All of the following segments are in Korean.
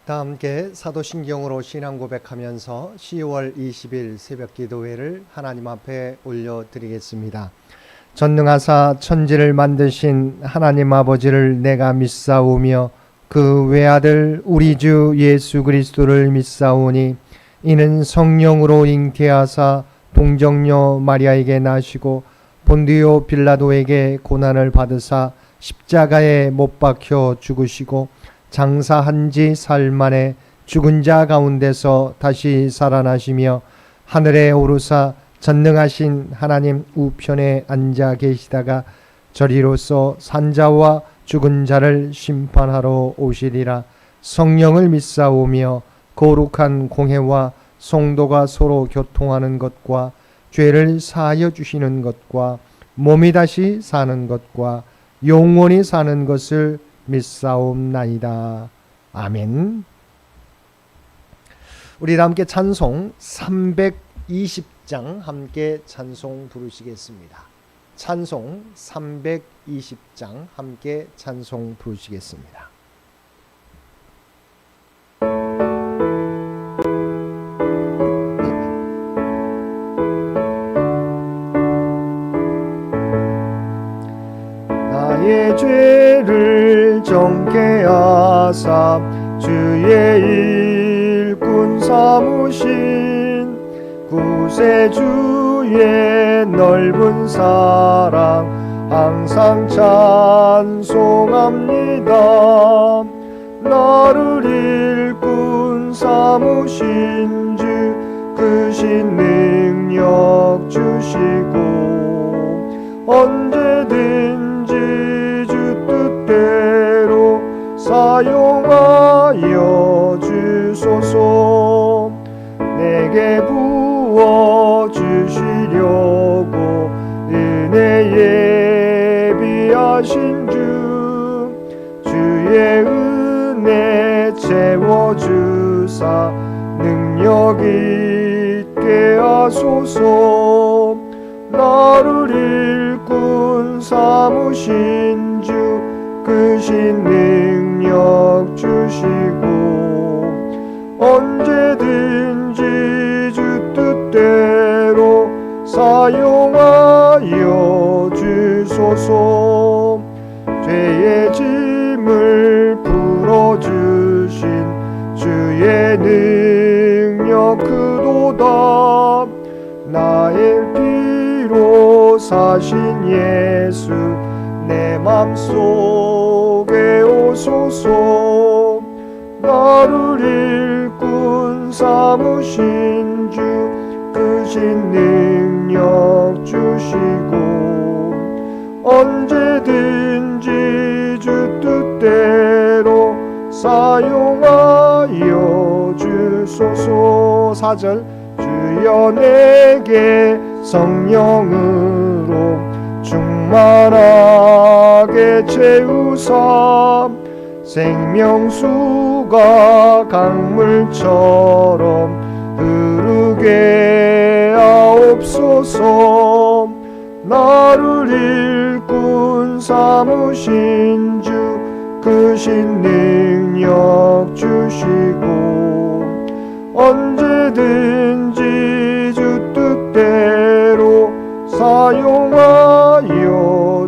다 함께 사도신경으로 신앙 고백하면서 10월 20일 새벽 기도회를 하나님 앞에 올려드리겠습니다. 전능하사 천지를 만드신 하나님 아버지를 내가 믿사오며 그 외아들 우리 주 예수 그리스도를 믿사오니 이는 성령으로 잉태하사 동정녀 마리아에게 나시고 본디오 빌라도에게 고난을 받으사 십자가에 못 박혀 죽으시고 장사한 지 사흘 만에 죽은 자 가운데서 다시 살아나시며 하늘에 오르사 전능하신 하나님 우편에 앉아 계시다가 저리로서 산자와 죽은 자를 심판하러 오시리라. 성령을 믿사오며 거룩한 공회와 성도가 서로 교통하는 것과 죄를 사하여 주시는 것과 몸이 다시 사는 것과 영원히 사는 것을 믿사옵나이다. 아멘. 우리 다 함께 찬송 320장 함께 찬송 부르시겠습니다. 찬송 320장 함께 찬송 부르시겠습니다. 나의 죄를 정케 하사 주의 일꾼 삼으신 구세주의 넓은 사랑 항상 찬송합니다. 나를 일꾼 삼으신 주 크신 능력 주시고 언제든지 주 뜻대로 사용하여 주소서. 내게 부어 주시려고 은혜 예비하신 주 주의 은혜 채워주사 능력 있게 하소서. 나를 일꾼 삼으신 주 크신 능력 주시고 언제든지 주 뜻대로 사용하여 주소서. 죄의 짐을 풀어주신 주의 능력 크도다. 나의 피로 사신 예수 내 맘속에 오소서. 나를 일꾼 삼으신 주 크신 능력 주시고 언제든지 주 뜻대로 사용하여 주소서. 4절 주여 내게 성령으로 충만하게 채우사 생명수가 강물처럼 흐르게 하옵소서. 나를 일꾼 삼으신 주 크신 능력 주시고 언제든지 주 뜻대로 사용하여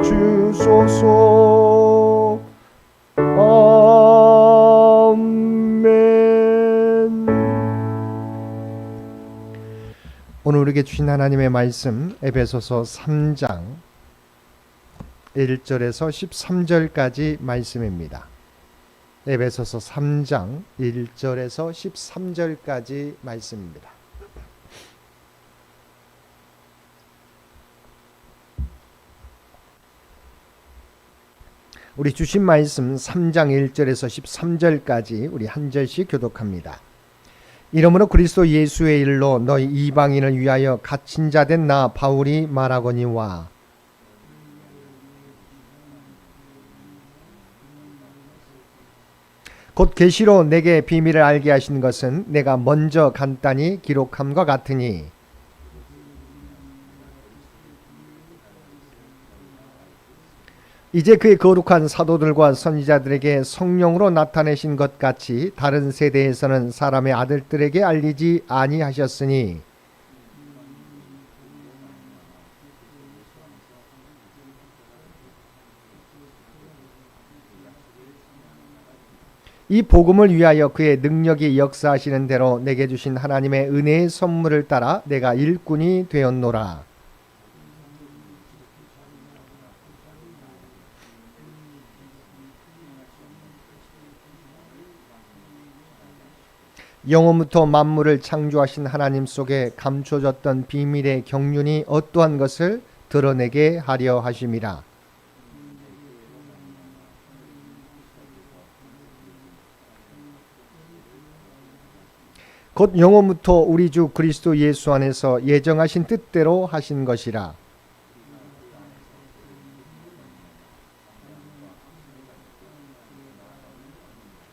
주소서. 아멘. 오늘 우리에게 주신 하나님의 말씀 에베소서 3장 1절에서 13절까지 말씀입니다. 에베소서 3장 1절에서 13절까지 말씀입니다. 우리 주신 말씀 3장 1절에서 13절까지 우리 한 절씩 교독합니다. 이러므로 그리스도 예수의 일로 너희 이방인을 위하여 갇힌 자 된 나 바울이 말하거니와 곧 계시로 내게 비밀을 알게 하신 것은 내가 먼저 간단히 기록함과 같으니 이제 그의 거룩한 사도들과 선지자들에게 성령으로 나타내신 것 같이 다른 세대에서는 사람의 아들들에게 알리지 아니하셨으니 이 복음을 위하여 그의 능력이 역사하시는 대로 내게 주신 하나님의 은혜의 선물을 따라 내가 일꾼이 되었노라. 영원부터 만물을 창조하신 하나님 속에 감춰졌던 비밀의 경륜이 어떠한 것을 드러내게 하려 하심이라. 곧 영원부터 우리 주 그리스도 예수 안에서 예정하신 뜻대로 하신 것이라.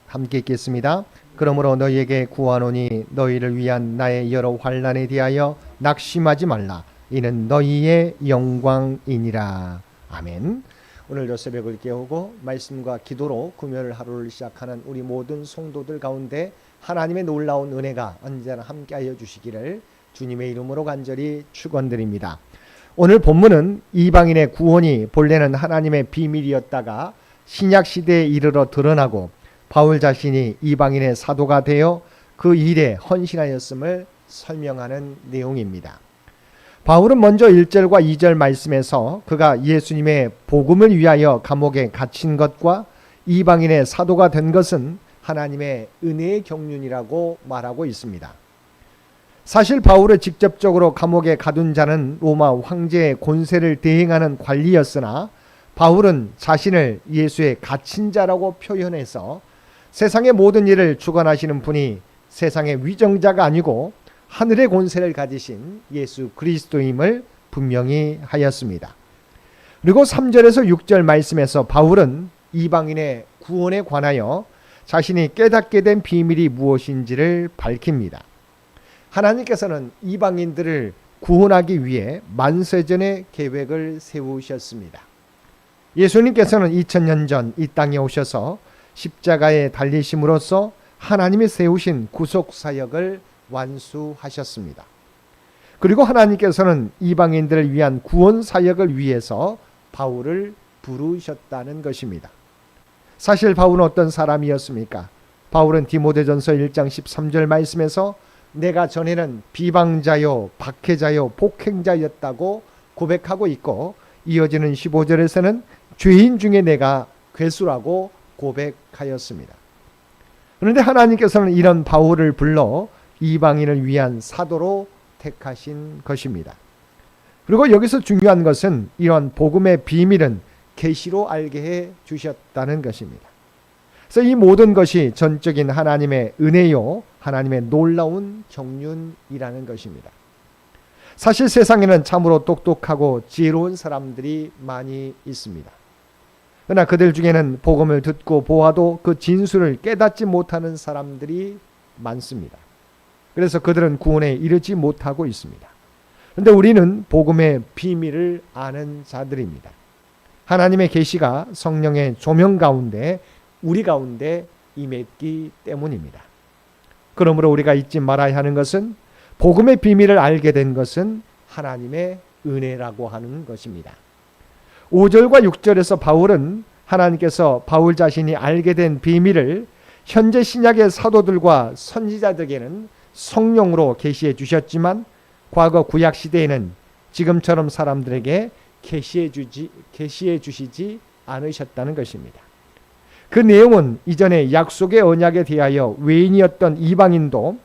함께 읽겠습니다. 그러므로 너희에게 구하노니 너희를 위한 나의 여러 환난에 대하여 낙심하지 말라. 이는 너희의 영광이니라. 아멘. 오늘도 새벽을 깨우고 말씀과 기도로 금요일 하루를 시작하는 우리 모든 성도들 가운데 하나님의 놀라운 은혜가 언제나 함께하여 주시기를 주님의 이름으로 간절히 축원드립니다. 오늘 본문은 이방인의 구원이 본래는 하나님의 비밀이었다가 신약 시대에 이르러 드러나고 바울 자신이 이방인의 사도가 되어 그 일에 헌신하였음을 설명하는 내용입니다. 바울은 먼저 1절과 2절 말씀에서 그가 예수님의 복음을 위하여 감옥에 갇힌 것과 이방인의 사도가 된 것은 하나님의 은혜의 경륜이라고 말하고 있습니다. 사실 바울을 직접적으로 감옥에 가둔 자는 로마 황제의 권세를 대행하는 관리였으나 바울은 자신을 예수의 갇힌 자라고 표현해서 세상의 모든 일을 주관하시는 분이 세상의 위정자가 아니고 하늘의 권세를 가지신 예수 그리스도임을 분명히 하였습니다. 그리고 3절에서 6절 말씀에서 바울은 이방인의 구원에 관하여 자신이 깨닫게 된 비밀이 무엇인지를 밝힙니다. 하나님께서는 이방인들을 구원하기 위해 만세전의 계획을 세우셨습니다. 예수님께서는 2000년 전 이 땅에 오셔서 십자가에 달리심으로써 하나님이 세우신 구속사역을 완수하셨습니다. 그리고 하나님께서는 이방인들을 위한 구원사역을 위해서 바울을 부르셨다는 것입니다. 사실 바울은 어떤 사람이었습니까? 바울은 디모데전서 1장 13절 말씀에서 내가 전에는 비방자요, 박해자요, 폭행자였다고 고백하고 있고 이어지는 15절에서는 죄인 중에 내가 괴수라고 고백하였습니다. 그런데 하나님께서는 이런 바울을 불러 이방인을 위한 사도로 택하신 것입니다. 그리고 여기서 중요한 것은 이런 복음의 비밀은 계시로 알게 해 주셨다는 것입니다. 그래서 이 모든 것이 전적인 하나님의 은혜요, 하나님의 놀라운 경륜이라는 것입니다. 사실 세상에는 참으로 똑똑하고 지혜로운 사람들이 많이 있습니다. 그러나 그들 중에는 복음을 듣고 보아도 그 진술을 깨닫지 못하는 사람들이 많습니다. 그래서 그들은 구원에 이르지 못하고 있습니다. 그런데 우리는 복음의 비밀을 아는 자들입니다. 하나님의 계시가 성령의 조명 가운데 우리 가운데 임했기 때문입니다. 그러므로 우리가 잊지 말아야 하는 것은 복음의 비밀을 알게 된 것은 하나님의 은혜라고 하는 것입니다. 5절과 6절에서 바울은 하나님께서 바울 자신이 알게 된 비밀을 현재 신약의 사도들과 선지자들에게는 성령으로 계시해 주셨지만 과거 구약 시대에는 지금처럼 사람들에게 계시해 주시지 않으셨다는 것입니다. 그 내용은 이전에 약속의 언약에 대하여 외인이었던 이방인도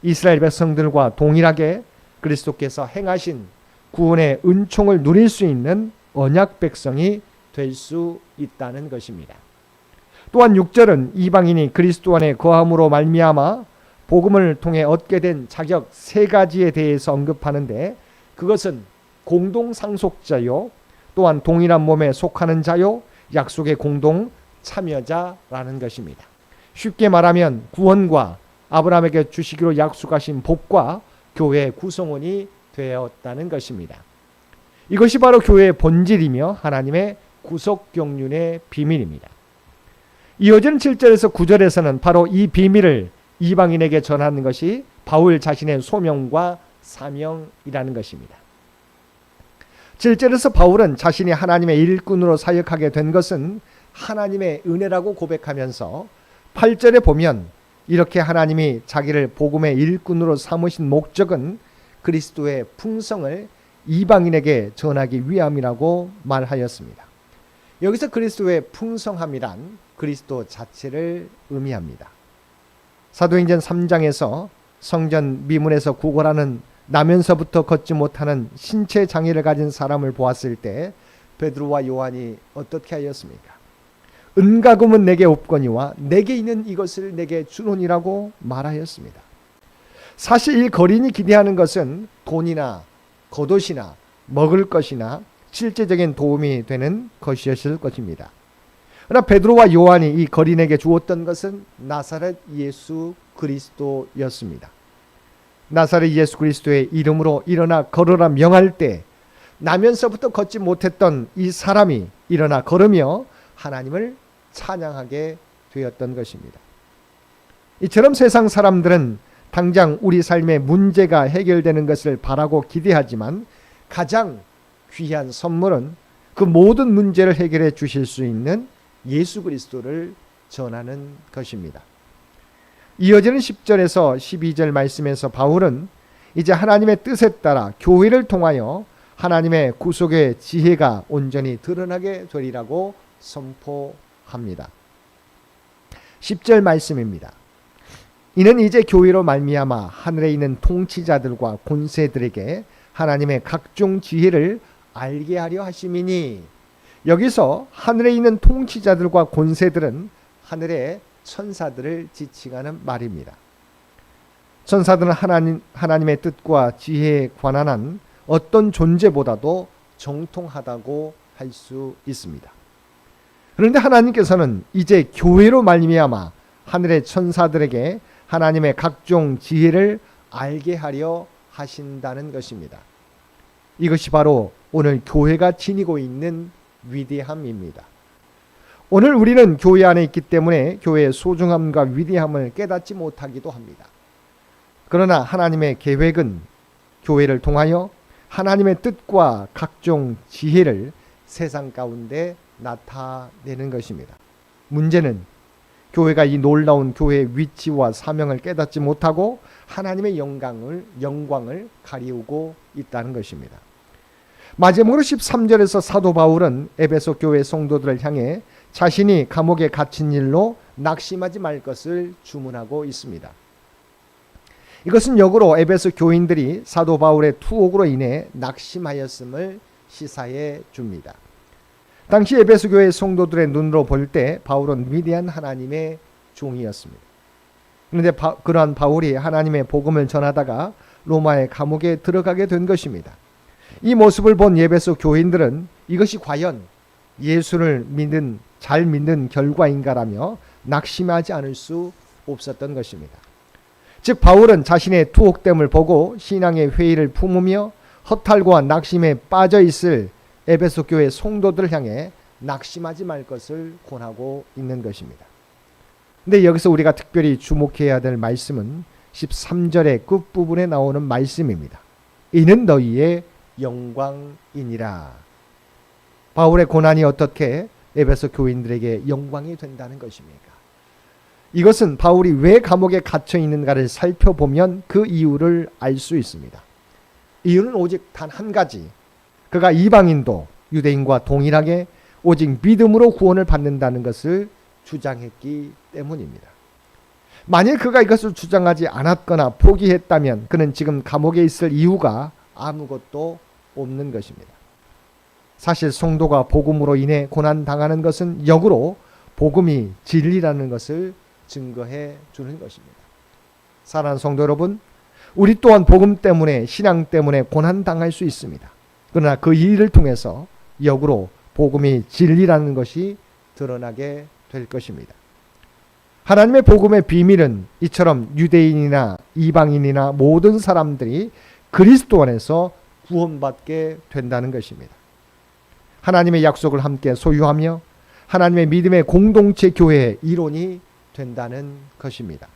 이스라엘 백성들과 동일하게 그리스도께서 행하신 구원의 은총을 누릴 수 있는 언약 백성이 될 수 있다는 것입니다. 또한 6절은 이방인이 그리스도 안에 거함으로 말미암아 복음을 통해 얻게 된 자격 3가지에 대해서 언급하는데 그것은 공동 상속자요, 또한 동일한 몸에 속하는 자요, 약속의 공동 참여자라는 것입니다. 쉽게 말하면 구원과 아브라함에게 주시기로 약속하신 복과 교회의 구성원이 되었다는 것입니다. 이것이 바로 교회의 본질이며 하나님의 구속 경륜의 비밀입니다. 이어지는 7절에서 9절에서는 바로 이 비밀을 이방인에게 전하는 것이 바울 자신의 소명과 사명이라는 것입니다. 7절에서 바울은 자신이 하나님의 일꾼으로 사역하게 된 것은 하나님의 은혜라고 고백하면서 8절에 보면 이렇게 하나님이 자기를 복음의 일꾼으로 삼으신 목적은 그리스도의 풍성을 이방인에게 전하기 위함이라고 말하였습니다. 여기서 그리스도의 풍성함이란 그리스도 자체를 의미합니다. 사도행전 3장에서 성전 미문에서 구걸하는 나면서부터 걷지 못하는 신체 장애를 가진 사람을 보았을 때 베드로와 요한이 어떻게 하였습니까? 은과 금은 내게 없거니와 내게 있는 이것을 내게 주노니라고 말하였습니다. 사실 이 거린이 기대하는 것은 돈이나 겉옷이나 먹을 것이나 실제적인 도움이 되는 것이었을 것입니다. 그러나 베드로와 요한이 이 거린에게 주었던 것은 나사렛 예수 그리스도였습니다. 나사렛 예수 그리스도의 이름으로 일어나 걸어라 명할 때 나면서부터 걷지 못했던 이 사람이 일어나 걸으며 하나님을 찬양하게 되었던 것입니다. 이처럼 세상 사람들은 당장 우리 삶의 문제가 해결되는 것을 바라고 기대하지만 가장 귀한 선물은 그 모든 문제를 해결해 주실 수 있는 예수 그리스도를 전하는 것입니다. 이어지는 10절에서 12절 말씀에서 바울은 이제 하나님의 뜻에 따라 교회를 통하여 하나님의 구속의 지혜가 온전히 드러나게 되리라고 선포합니다. 10절 말씀입니다. 이는 이제 교회로 말미암아 하늘에 있는 통치자들과 권세들에게 하나님의 각종 지혜를 알게 하려 하심이니, 여기서 하늘에 있는 통치자들과 권세들은 하늘의 천사들을 지칭하는 말입니다. 천사들은 하나님의 뜻과 지혜에 관한 한 어떤 존재보다도 정통하다고 할 수 있습니다. 그런데 하나님께서는 이제 교회로 말미암아 하늘의 천사들에게 하나님의 각종 지혜를 알게 하려 하신다는 것입니다. 이것이 바로 오늘 교회가 지니고 있는 위대함입니다. 오늘 우리는 교회 안에 있기 때문에 교회의 소중함과 위대함을 깨닫지 못하기도 합니다. 그러나 하나님의 계획은 교회를 통하여 하나님의 뜻과 각종 지혜를 세상 가운데 나타내는 것입니다. 문제는 교회가 이 놀라운 교회의 위치와 사명을 깨닫지 못하고 하나님의 영광을 가리우고 있다는 것입니다. 마지막으로 13절에서 사도 바울은 에베소 교회 성도들을 향해 자신이 감옥에 갇힌 일로 낙심하지 말 것을 주문하고 있습니다. 이것은 역으로 에베소 교인들이 사도 바울의 투옥으로 인해 낙심하였음을 시사해 줍니다. 당시 에베소 교회 성도들의 눈으로 볼 때 바울은 위대한 하나님의 종이었습니다. 그런데 그러한 바울이 하나님의 복음을 전하다가 로마의 감옥에 들어가게 된 것입니다. 이 모습을 본 에베소 교인들은 이것이 과연 예수를 잘 믿는 결과인가라며 낙심하지 않을 수 없었던 것입니다. 즉 바울은 자신의 투옥됨을 보고 신앙의 회의를 품으며 허탈과 낙심에 빠져 있을 에베소 교회 성도들을 향해 낙심하지 말 것을 권하고 있는 것입니다. 근데 여기서 우리가 특별히 주목해야 될 말씀은 13절의 끝부분에 나오는 말씀입니다. 이는 너희의 영광이니라. 바울의 고난이 어떻게 에베소 교인들에게 영광이 된다는 것입니까? 이것은 바울이 왜 감옥에 갇혀 있는가를 살펴보면 그 이유를 알 수 있습니다. 이유는 오직 단 한 가지. 그가 이방인도 유대인과 동일하게 오직 믿음으로 구원을 받는다는 것을 주장했기 때문입니다. 만일 그가 이것을 주장하지 않았거나 포기했다면 그는 지금 감옥에 있을 이유가 아무것도 없는 것입니다. 사실 성도가 복음으로 인해 고난당하는 것은 역으로 복음이 진리라는 것을 증거해 주는 것입니다. 사랑하는 성도 여러분, 우리 또한 복음 때문에 신앙 때문에 고난당할 수 있습니다. 그러나 그 일을 통해서 역으로 복음이 진리라는 것이 드러나게 될 것입니다. 하나님의 복음의 비밀은 이처럼 유대인이나 이방인이나 모든 사람들이 그리스도 안에서 구원받게 된다는 것입니다. 하나님의 약속을 함께 소유하며 하나님의 믿음의 공동체 교회의 일원이 된다는 것입니다.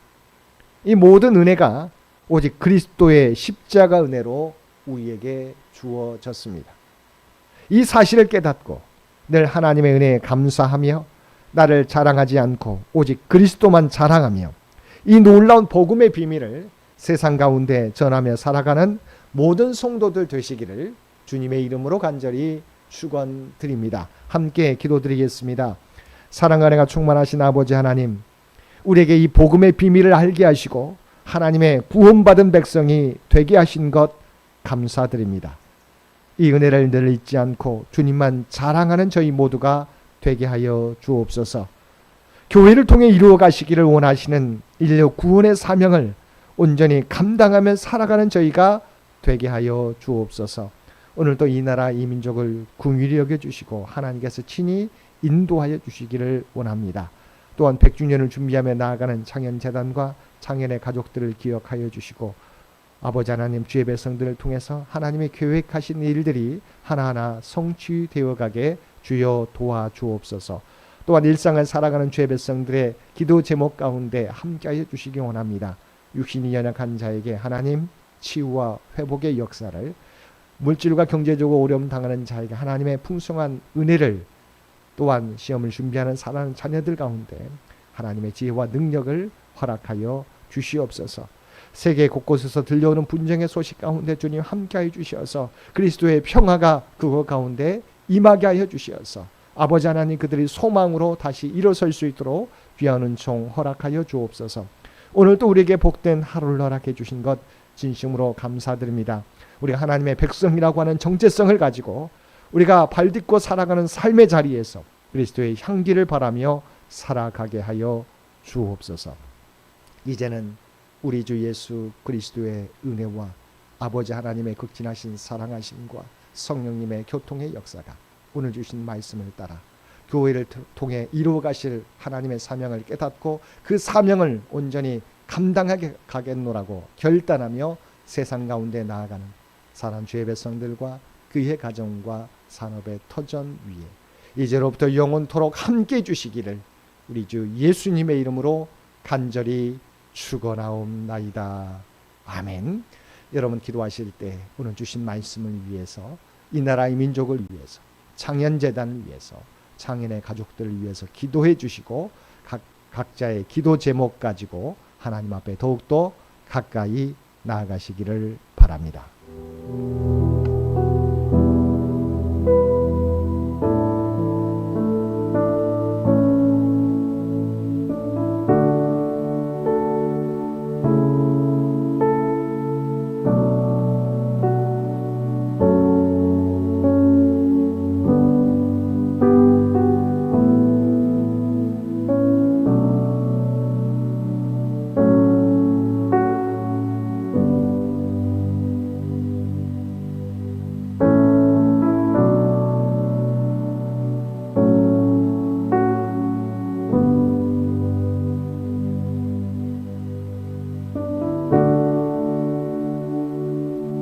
이 모든 은혜가 오직 그리스도의 십자가 은혜로 우리에게 주어졌습니다. 이 사실을 깨닫고 늘 하나님의 은혜에 감사하며 나를 자랑하지 않고 오직 그리스도만 자랑하며 이 놀라운 복음의 비밀을 세상 가운데 전하며 살아가는 모든 성도들 되시기를 주님의 이름으로 간절히 축원드립니다. 함께 기도드리겠습니다. 사랑과 은혜가 충만하신 아버지 하나님, 우리에게 이 복음의 비밀을 알게 하시고 하나님의 구원받은 백성이 되게 하신 것 감사드립니다. 이 은혜를 늘 잊지 않고 주님만 자랑하는 저희 모두가 되게 하여 주옵소서. 교회를 통해 이루어 가시기를 원하시는 인류 구원의 사명을 온전히 감당하며 살아가는 저희가 되게 하여 주옵소서. 오늘도 이 나라 이 민족을 긍휼히 여겨주시고 하나님께서 친히 인도하여 주시기를 원합니다. 또한 100주년을 준비하며 나아가는 창현재단과 창현의 가족들을 기억하여 주시고 아버지 하나님, 주의 백성들을 통해서 하나님의 계획하신 일들이 하나하나 성취되어 가게 주여 도와주옵소서. 또한 일상을 살아가는 주의 백성들의 기도 제목 가운데 함께하여 주시기 원합니다. 육신이 연약한 자에게 하나님 치유와 회복의 역사를, 물질과 경제적으로 어려움 당하는 자에게 하나님의 풍성한 은혜를, 또한 시험을 준비하는 사랑하는 자녀들 가운데 하나님의 지혜와 능력을 허락하여 주시옵소서. 세계 곳곳에서 들려오는 분쟁의 소식 가운데 주님 함께하여 주시어서 그리스도의 평화가 그거 가운데 임하게 하여 주시어서 아버지 하나님, 그들이 소망으로 다시 일어설 수 있도록 귀한 은총 허락하여 주옵소서. 오늘도 우리에게 복된 하루를 허락해 주신 것 진심으로 감사드립니다. 우리가 하나님의 백성이라고 하는 정체성을 가지고 우리가 발딛고 살아가는 삶의 자리에서 그리스도의 향기를 바라며 살아가게 하여 주옵소서. 이제는 우리 주 예수 그리스도의 은혜와 아버지 하나님의 극진하신 사랑하심과 성령님의 교통의 역사가 오늘 주신 말씀을 따라 교회를 통해 이루어 가실 하나님의 사명을 깨닫고 그 사명을 온전히 감당하게 가겠노라고 결단하며 세상 가운데 나아가는 사랑 주의 백성들과 그의 가정과 산업의 터전 위에 이제로부터 영원토록 함께 해주시기를 우리 주 예수님의 이름으로 간절히 축원하옵나이다. 아멘. 여러분 기도하실 때 오늘 주신 말씀을 위해서, 이 나라의 민족을 위해서, 창현재단을 위해서, 창현의 가족들을 위해서 기도해 주시고 각자의 기도 제목 가지고 하나님 앞에 더욱더 가까이 나아가시기를 바랍니다.